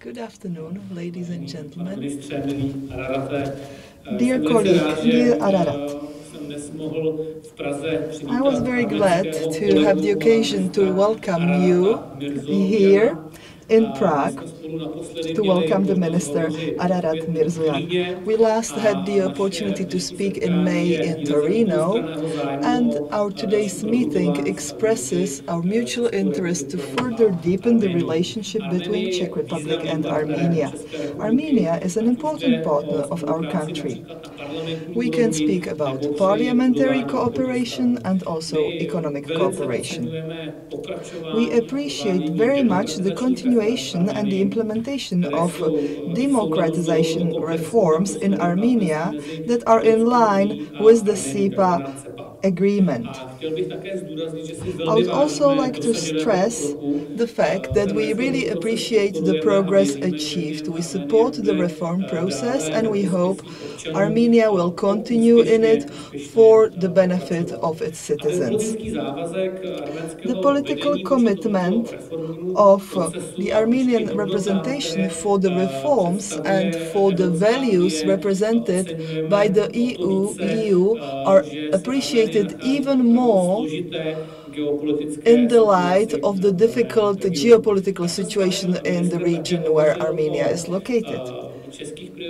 Good afternoon, ladies and gentlemen. Dear colleague, dear Ararat, I was very glad to have the occasion to welcome you here in Prague, to welcome the Minister Ararata Mիրզոյանի. We last had the opportunity to speak in May in Torino, and our today's meeting expresses our mutual interest to further deepen the relationship between Czech Republic and Armenia. Armenia is an important partner of our country. We can speak about parliamentary cooperation and also economic cooperation. We appreciate very much the continuation and the implementation of democratization reforms in Armenia that are in line with the SIPA agreement. I would also like to stress the fact that we really appreciate the progress achieved. We support the reform process and we hope Armenia will continue in it for the benefit of its citizens. The political commitment of the Armenian representation for the reforms and for the values represented by the EU are appreciated even more in the light of the difficult geopolitical situation in the region where Armenia is located.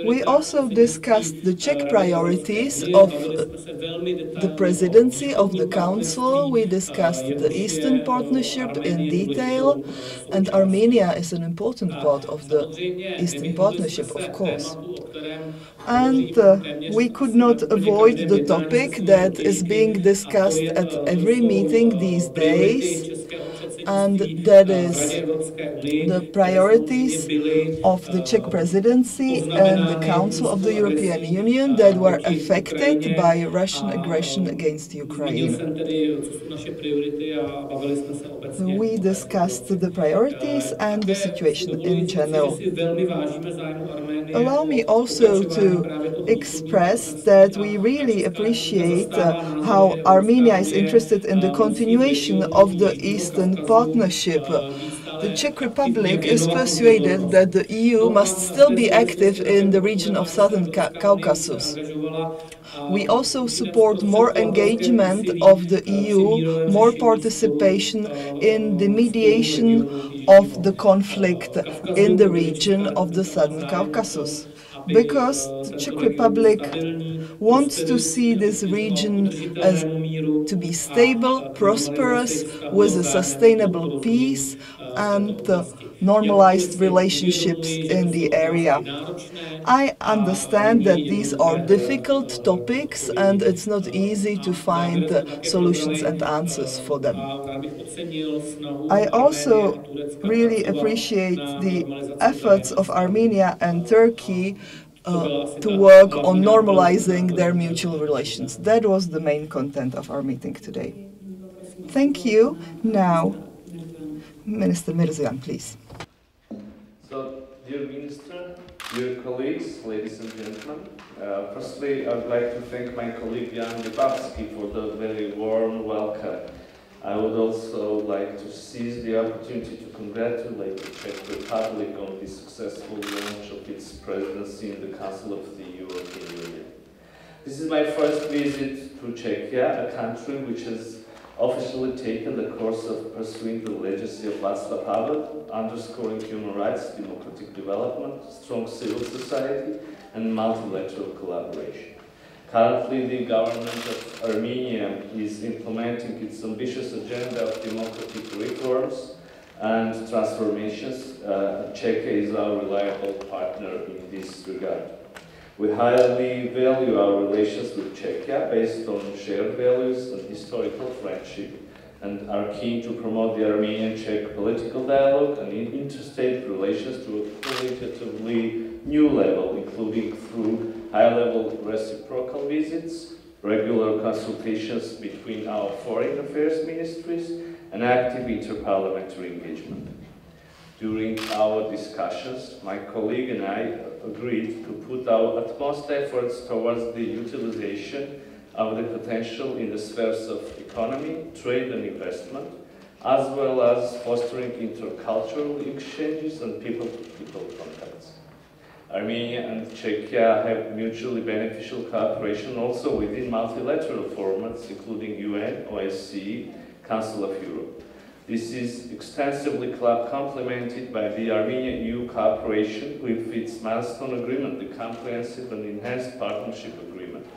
We also discussed the Czech priorities of the presidency of the Council. We discussed the Eastern Partnership in detail, and Armenia is an important part of the Eastern Partnership, of course. And we could not avoid the topic that is being discussed at every meeting these days, and that is the priorities of the Czech presidency and the Council of the European Union that were affected by Russian aggression against Ukraine. We discussed the priorities and the situation in general. Allow me also to express that we really appreciate how Armenia is interested in the continuation of the Eastern Partnership. The Czech Republic is persuaded that the EU must still be active in the region of Southern Caucasus. We also support more engagement of the EU, more participation in the mediation of the conflict in the region of the Southern Caucasus, because the Czech Republic wants to see this region as to be stable, prosperous, with a sustainable peace and normalized relationships in the area. I understand that these are difficult topics and it's not easy to find solutions and answers for them. I also really appreciate the efforts of Armenia and Turkey to work on normalizing their mutual relations. That was the main content of our meeting today. Thank you. Now, Minister Mիրзոյանի, please. So, dear Minister, dear colleagues, ladies and gentlemen, firstly, I would like to thank my colleague Yan Lipavsky for the very warm welcome. I would also like to seize the opportunity to congratulate the Czech Republic on the successful launch of its presidency in the Council of the European Union. This is my first visit to Czechia, a country which has officially taken the course of pursuing the legacy of Václav Havel, underscoring human rights, democratic development, strong civil society, and multilateral collaboration. Currently, the government of Armenia is implementing its ambitious agenda of democratic reforms and transformations. Czechia is our reliable partner in this regard. We highly value our relations with Czechia based on shared values and historical friendship, and are keen to promote the Armenian-Czech political dialogue and interstate relations to a qualitatively new level, including through high-level reciprocal visits, regular consultations between our foreign affairs ministries, and active interparliamentary engagement. During our discussions, my colleague and I agreed to put our utmost efforts towards the utilization of the potential in the spheres of economy, trade and investment, as well as fostering intercultural exchanges and people-to-people contacts. Armenia and Czechia have mutually beneficial cooperation also within multilateral formats, including UN, OSCE, Council of Europe. This is extensively complemented by the Armenia-EU cooperation with its milestone agreement, the Comprehensive and Enhanced Partnership Agreement.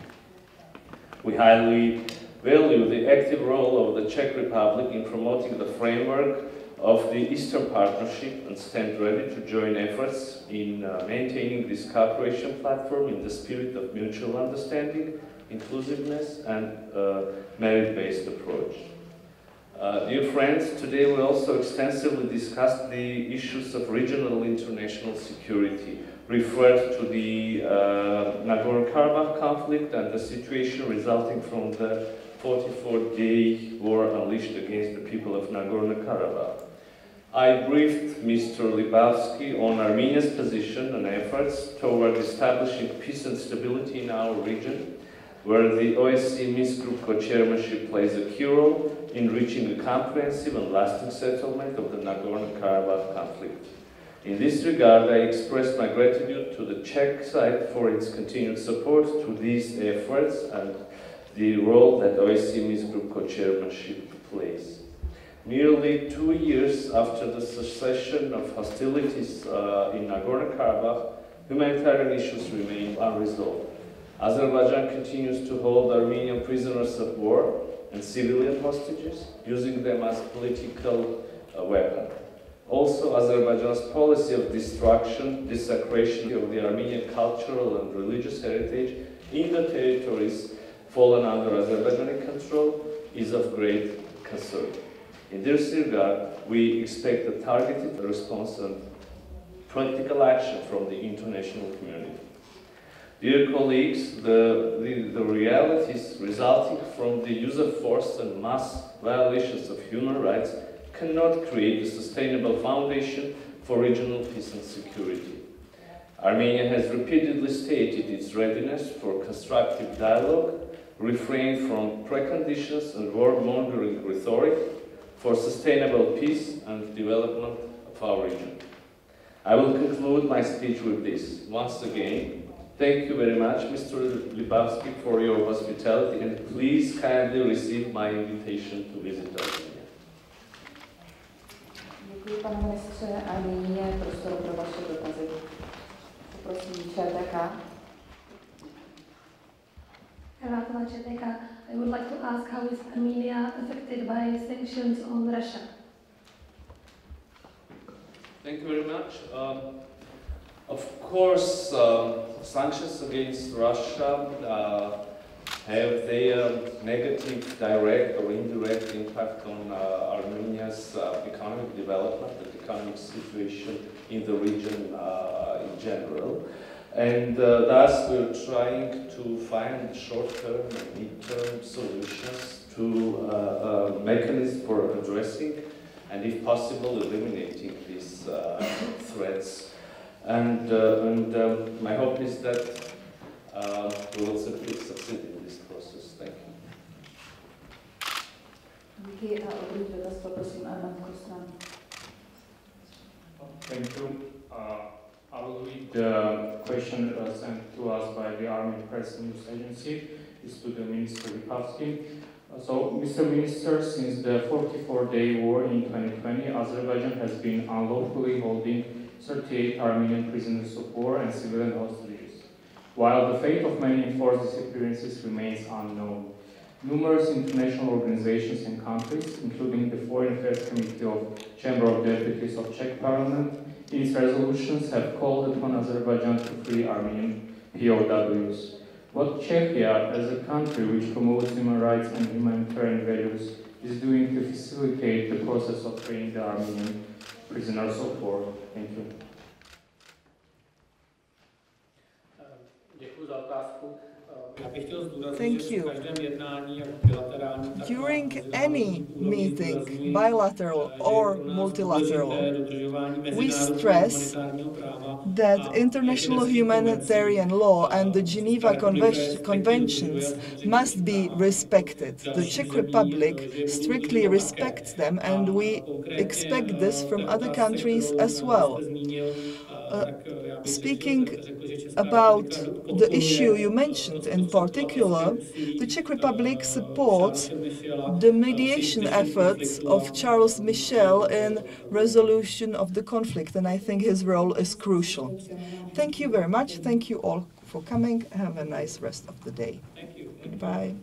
We highly value the active role of the Czech Republic in promoting the framework of the Eastern Partnership and stand ready to join efforts in maintaining this cooperation platform in the spirit of mutual understanding, inclusiveness, and merit-based approach. Dear friends, today we also extensively discussed the issues of regional international security, referred to the Nagorno-Karabakh conflict and the situation resulting from the 44-day war unleashed against the people of Nagorno-Karabakh. I briefed Mr. Lipavsky on Armenia's position and efforts toward establishing peace and stability in our region, where the OSCE Minsk Group co-chairmanship plays a key role in reaching a comprehensive and lasting settlement of the Nagorno-Karabakh conflict. In this regard, I express my gratitude to the Czech side for its continued support to these efforts and the role that OSCE Minsk Group co-chairmanship plays. Nearly 2 years after the cessation of hostilities in Nagorno-Karabakh, humanitarian issues remain unresolved. Azerbaijan continues to hold Armenian prisoners of war and civilian hostages, using them as political weapon. Also, Azerbaijan's policy of destruction, desecration of the Armenian cultural and religious heritage in the territories fallen under Azerbaijani control is of great concern. In this regard, we expect a targeted response and practical action from the international community. Dear colleagues, the realities resulting from the use of force and mass violations of human rights cannot create a sustainable foundation for regional peace and security. Armenia has repeatedly stated its readiness for constructive dialogue, refrain from preconditions and war-mongering rhetoric for sustainable peace and development of our region. I will conclude my speech with this. Once again, thank you very much, Mr. Lipavsky, for your hospitality, and please kindly receive my invitation to visit Armenia. Děkuji, pane ministře, a nyní je prostor pro vaše dotazy. Poprosím ČTK. I would like to ask, how is Armenia affected by sanctions on Russia? Thank you very much. Of course, sanctions against Russia have their negative direct or indirect impact on Armenia's economic development and economic situation in the region in general. And thus we're trying to find short-term and mid-term solutions to mechanisms for addressing and, if possible, eliminating these threats. And my hope is that we will succeed in this process. Thank you. Thank you. I will read the question sent to us by the Army Press News Agency. It's to the Minister Lipavsky. So, Mr. Minister, since the 44-day war in 2020, Azerbaijan has been unlawfully holding 38 Armenian prisoners of war and civilian hostages, while the fate of many enforced disappearances remains unknown. Numerous international organizations and countries, including the Foreign Affairs Committee of Chamber of Deputies of Czech Parliament, in its resolutions have called upon Azerbaijan to free Armenian POWs. What Czechia, as a country which promotes human rights and humanitarian values, is doing to facilitate the process of freeing the Armenian prisoners of war? Thank you. Děkuji za otázku. Thank you. During any meeting, bilateral or multilateral, we stress that international humanitarian law and the Geneva Conventions must be respected. The Czech Republic strictly respects them, and we expect this from other countries as well. Speaking about the issue you mentioned in particular, the Czech Republic supports the mediation efforts of Charles Michel in resolution of the conflict, and I think his role is crucial. Thank you very much. Thank you all for coming. Have a nice rest of the day. Thank you. Goodbye.